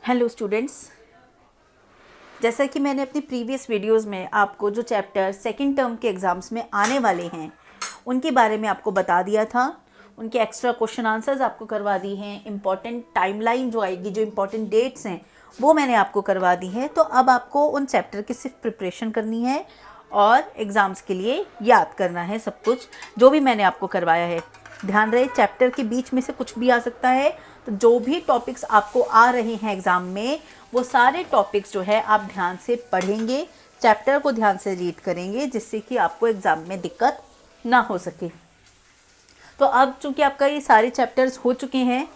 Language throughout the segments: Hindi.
हेलो स्टूडेंट्स, जैसा कि मैंने अपनी प्रीवियस वीडियोस में आपको जो चैप्टर सेकंड टर्म के एग्ज़ाम्स में आने वाले हैं उनके बारे में आपको बता दिया था। उनके एक्स्ट्रा क्वेश्चन आंसर्स आपको करवा दी हैं। इम्पॉर्टेंट टाइमलाइन जो आएगी, जो इम्पॉर्टेंट डेट्स हैं वो मैंने आपको करवा दी हैं। तो अब आपको उन चैप्टर की सिर्फ प्रिपरेशन करनी है और एग्ज़ाम्स के लिए याद करना है सब कुछ जो भी मैंने आपको करवाया है। ध्यान रहे, चैप्टर के बीच में से कुछ भी आ सकता है, तो जो भी टॉपिक्स आपको आ रहे हैं एग्ज़ाम में वो सारे टॉपिक्स जो है आप ध्यान से पढ़ेंगे, चैप्टर को ध्यान से रीड करेंगे, जिससे कि आपको एग्ज़ाम में दिक्कत ना हो सके। तो अब चूंकि आपका ये सारे चैप्टर्स हो चुके हैं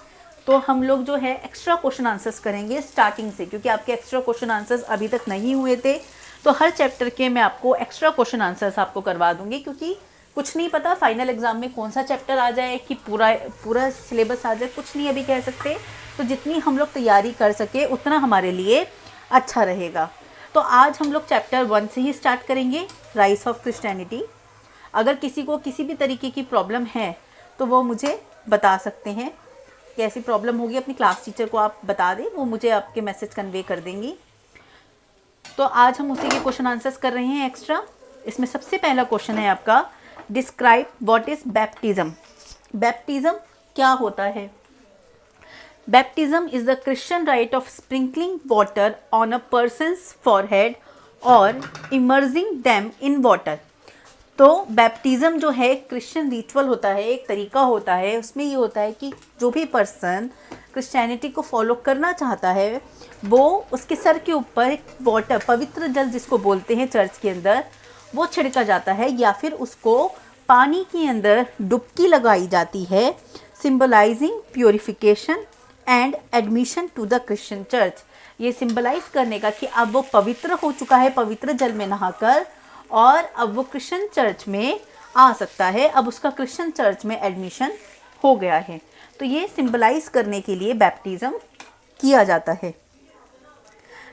तो हम लोग जो है एक्स्ट्रा क्वेश्चन आंसर्स करेंगे स्टार्टिंग से, क्योंकि आपके एक्स्ट्रा क्वेश्चन आंसर्स अभी तक नहीं हुए थे। तो हर चैप्टर के मैं आपको एक्स्ट्रा क्वेश्चन आंसर्स आपको करवा दूंगी, क्योंकि कुछ नहीं पता फाइनल एग्जाम में कौन सा चैप्टर आ जाए कि पूरा सिलेबस आ जाए, कुछ नहीं अभी कह सकते। तो जितनी हम लोग तैयारी कर सके उतना हमारे लिए अच्छा रहेगा। तो आज हम लोग चैप्टर 1 से ही स्टार्ट करेंगे, राइज ऑफ क्रिश्चियनिटी। अगर किसी को किसी भी तरीके की प्रॉब्लम है तो वो मुझे बता सकते हैं। कैसी प्रॉब्लम होगी अपनी क्लास टीचर को आप बता दें, वो मुझे आपके मैसेज कन्वे कर देंगी। तो आज हम उसी के क्वेश्चन आंसर्स कर रहे हैं एक्स्ट्रा। इसमें सबसे पहला क्वेश्चन है आपका, describe what is baptism. Baptism क्या होता है? Baptism is the Christian right of sprinkling water on a person's forehead और इमर्जिंग देम इन वाटर। तो बैप्टिज्म जो है क्रिश्चियन रिचुअल होता है, एक तरीका होता है। उसमें ये होता है कि जो भी पर्सन क्रिश्चियनिटी को फॉलो करना चाहता है वो उसके सर के ऊपर एक वाटर, पवित्र जल जिसको बोलते हैं चर्च के अंदर, वो छिड़का जाता है या फिर उसको पानी के अंदर डुबकी लगाई जाती है, symbolising purification and admission to the Christian church. ये सिंबलाइज करने का कि अब वो पवित्र हो चुका है पवित्र जल में नहाकर, और अब वो क्रिश्चियन चर्च में आ सकता है, अब उसका क्रिश्चियन चर्च में एडमिशन हो गया है। तो ये सिंबलाइज करने के लिए बैप्टिज्म किया जाता है।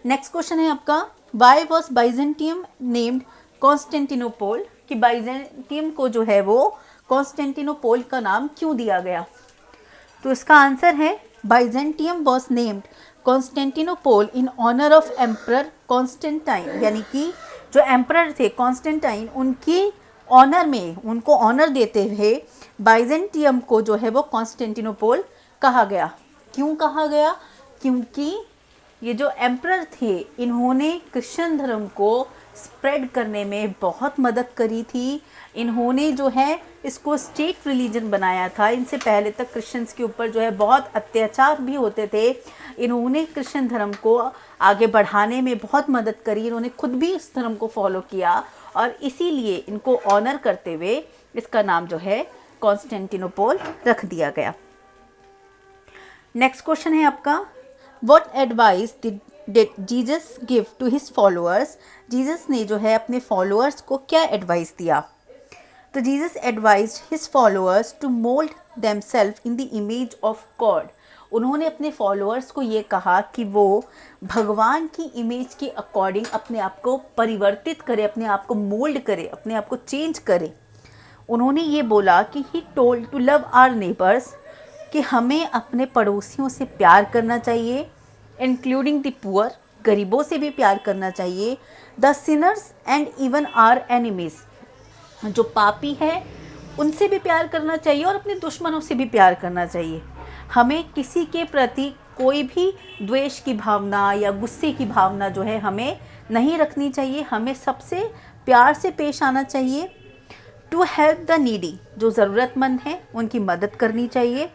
नेक्स्ट क्वेश्चन है आपका, why was Byzantium named Constantinople. कि बाइजेंटियम को जो है वो कॉन्स्टेंटिनोपोल का नाम क्यों दिया गया? तो इसका आंसर है, Byzantium was named Constantinople in honour of emperor Constantine. यानी कि जो एम्परर थे कॉन्स्टेंटाइन, उनकी ऑनर में, उनको ऑनर देते हुए बाइजेंटियम को जो है वो कॉन्स्टेंटिनोपोल कहा गया। क्यों कहा गया? क्योंकि ये जो एम्परर थे इन्होंने क्रिश्चियन धर्म को स्प्रेड करने में बहुत मदद करी थी। इन्होंने जो है इसको स्टेट रिलीजन बनाया था। इनसे पहले तक क्रिश्चियंस के ऊपर जो है बहुत अत्याचार भी होते थे। इन्होंने क्रिश्चियन धर्म को आगे बढ़ाने में बहुत मदद करी। इन्होंने खुद भी इस धर्म को फॉलो किया और इसीलिए इनको ऑनर करते हुए इसका नाम जो है कॉन्स्टेंटिनोपोल रख दिया गया। नेक्स्ट क्वेश्चन है आपका, What advice did Jesus give to his followers? Jesus ने जो है अपने फॉलोअर्स को क्या एडवाइस दिया? तो Jesus advised his followers to mould themselves in the image of God. उन्होंने अपने फॉलोअर्स को ये कहा कि वो भगवान की इमेज के अकॉर्डिंग अपने आप को परिवर्तित करे, अपने आप को मोल्ड करे, अपने आप को चेंज करे। उन्होंने ये बोला कि he told to love our neighbours, कि हमें अपने पड़ोसियों से प्यार करना चाहिए, इंक्लूडिंग द पुअर, गरीबों से भी प्यार करना चाहिए, the sinners and even our enemies, जो पापी है उनसे भी प्यार करना चाहिए और अपने दुश्मनों से भी प्यार करना चाहिए। हमें किसी के प्रति कोई भी द्वेष की भावना या गुस्से की भावना जो है हमें नहीं रखनी चाहिए। हमें सबसे प्यार से पेश आना चाहिए। टू हेल्प द नीडी, जो ज़रूरतमंद हैं उनकी मदद करनी चाहिए।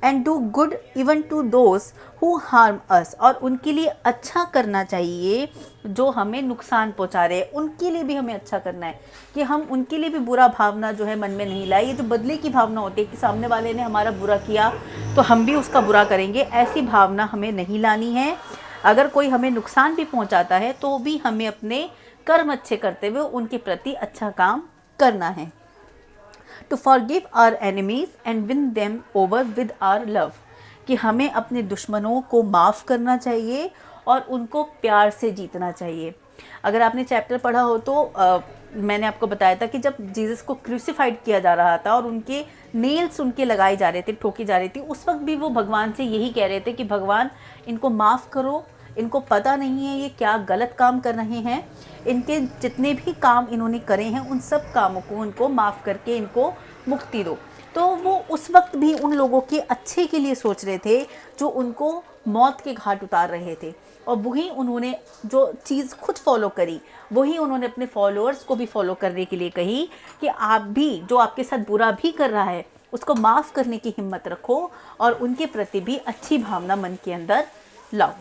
And do good even to those who harm us, और उनके लिए अच्छा करना चाहिए जो हमें नुकसान पहुंचा रहे हैं, उनके लिए भी हमें अच्छा करना है। कि हम उनके लिए भी बुरा भावना जो है मन में नहीं लाए। ये जो बदले की भावना होती है कि सामने वाले ने हमारा बुरा किया तो हम भी उसका बुरा करेंगे, ऐसी भावना हमें नहीं लानी है। अगर कोई हमें नुकसान भी पहुँचाता है तो भी हमें अपने कर्म अच्छे करते हुए उनके प्रति अच्छा काम करना है। To forgive our enemies and win them over with our love, कि हमें अपने दुश्मनों को माफ़ करना चाहिए और उनको प्यार से जीतना चाहिए। अगर आपने चैप्टर पढ़ा हो तो मैंने आपको बताया था कि जब जीसस को क्रूसिफाइड किया जा रहा था और उनके नेल्स उनके लगाए जा रहे थे, ठोकी जा रही थी, उस वक्त भी वो भगवान से यही कह रहे थे कि भगवान इनको माफ़ करो, इनको पता नहीं है ये क्या गलत काम कर रहे हैं, इनके जितने भी काम इन्होंने करे हैं उन सब कामों को उनको माफ़ करके इनको मुक्ति दो। तो वो उस वक्त भी उन लोगों के अच्छे के लिए सोच रहे थे जो उनको मौत के घाट उतार रहे थे, और वही उन्होंने जो चीज़ खुद फॉलो करी वही उन्होंने अपने फॉलोअर्स को भी फॉलो करने के लिए कही कि आप भी जो आपके साथ बुरा भी कर रहा है उसको माफ़ करने की हिम्मत रखो और उनके प्रति भी अच्छी भावना मन के अंदर लाओ।